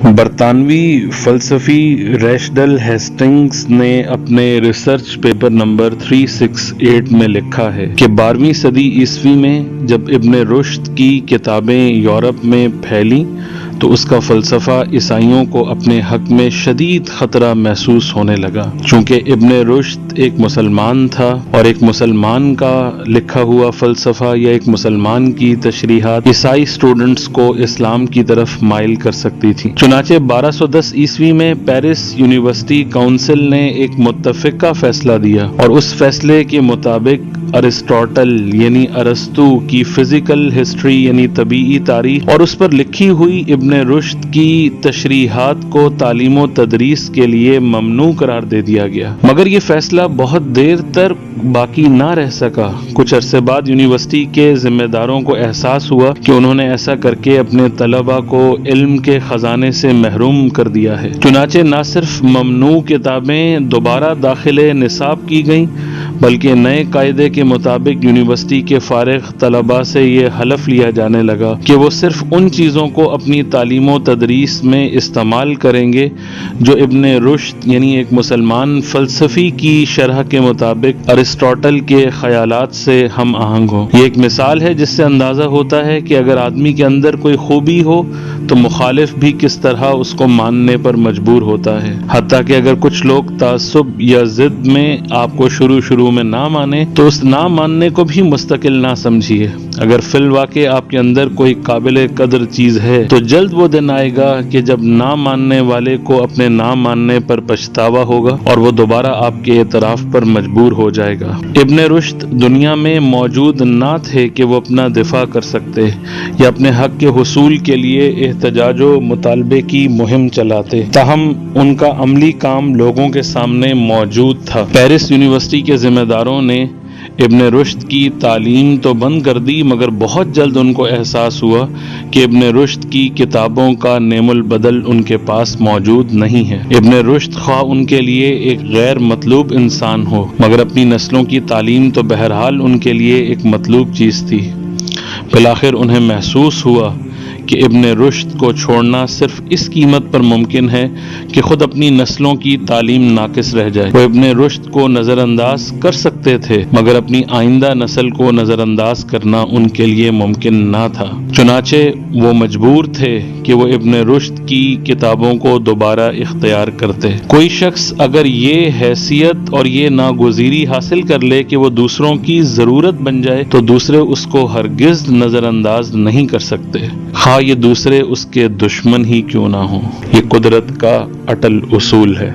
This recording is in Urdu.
برطانوی فلسفی ریچرڈ ہیسٹنگز نے اپنے ریسرچ پیپر نمبر 368 میں لکھا ہے کہ 12ویں صدی عیسوی میں جب ابن رشد کی کتابیں یورپ میں پھیلیں تو اس کا فلسفہ عیسائیوں کو اپنے حق میں شدید خطرہ محسوس ہونے لگا۔ چونکہ ابن رشد ایک مسلمان تھا اور ایک مسلمان کا لکھا ہوا فلسفہ یا ایک مسلمان کی تشریحات عیسائی سٹوڈنٹس کو اسلام کی طرف مائل کر سکتی تھی۔ چنانچہ 1210 عیسوی میں پیرس یونیورسٹی کونسل نے ایک متفقہ فیصلہ دیا اور اس فیصلے کے مطابق ارسطاطل یعنی ارسطو کی فزیکل ہسٹری یعنی طبیعی تاریخ اور اس پر لکھی ہوئی ابن رشد کی تشریحات کو تعلیم و تدریس کے لیے ممنوع قرار دے دیا گیا، مگر یہ فیصلہ بہت دیر تک باقی نہ رہ سکا۔ کچھ عرصے بعد یونیورسٹی کے ذمہ داروں کو احساس ہوا کہ انہوں نے ایسا کر کے اپنے طلباء کو علم کے خزانے سے محروم کر دیا ہے۔ چنانچہ نہ صرف ممنوع کتابیں دوبارہ داخل نصاب کی گئیں بلکہ نئے قاعدے کے مطابق یونیورسٹی کے فارغ طلباء سے یہ حلف لیا جانے لگا کہ وہ صرف ان چیزوں کو اپنی تعلیم و تدریس میں استعمال کریں گے جو ابن رشد یعنی ایک مسلمان فلسفی کی شرح کے مطابق ارسطاطل کے خیالات سے ہم آہنگ ہو۔ یہ ایک مثال ہے جس سے اندازہ ہوتا ہے کہ اگر آدمی کے اندر کوئی خوبی ہو تو مخالف بھی کس طرح اس کو ماننے پر مجبور ہوتا ہے، حتیٰ کہ اگر کچھ لوگ تعصب یا ضد میں آپ کو شروع میں نہ مانے تو اس نہ ماننے کو بھی مستقل نہ سمجھیے۔ اگر فی الواقع آپ کے اندر کوئی قابل قدر چیز ہے تو جلد وہ دن آئے گا کہ جب نہ ماننے والے کو اپنے نہ ماننے پر پچھتاوا ہوگا اور وہ دوبارہ آپ کے اعتراف پر مجبور ہو جائے گا۔ ابن رشد دنیا میں موجود نہ تھے کہ وہ اپنا دفاع کر سکتے یا اپنے حق کے حصول کے لیے احتجاج و مطالبے کی مہم چلاتے، تاہم ان کا عملی کام لوگوں کے سامنے موجود تھا۔ پیرس یونیورسٹی کے ذمہ داروں نے ابن رشد کی تعلیم تو بند کر دی مگر بہت جلد ان کو احساس ہوا کہ ابن رشد کی کتابوں کا نعم البدل ان کے پاس موجود نہیں ہے۔ ابن رشد خواہ ان کے لیے ایک غیر مطلوب انسان ہو مگر اپنی نسلوں کی تعلیم تو بہرحال ان کے لیے ایک مطلوب چیز تھی۔ بالآخر انہیں محسوس ہوا کہ ابن رشد کو چھوڑنا صرف اس قیمت پر ممکن ہے کہ خود اپنی نسلوں کی تعلیم ناقص رہ جائے۔ وہ ابن رشد کو نظر انداز کر سکتے تھے مگر اپنی آئندہ نسل کو نظر انداز کرنا ان کے لیے ممکن نہ تھا۔ چنانچہ وہ مجبور تھے کہ وہ ابن رشد کی کتابوں کو دوبارہ اختیار کرتے۔ کوئی شخص اگر یہ حیثیت اور یہ ناگزیری حاصل کر لے کہ وہ دوسروں کی ضرورت بن جائے تو دوسرے اس کو ہرگز نظر انداز نہیں کر سکتے، خواہ یہ دوسرے اس کے دشمن ہی کیوں نہ ہوں۔ یہ قدرت کا اٹل اصول ہے۔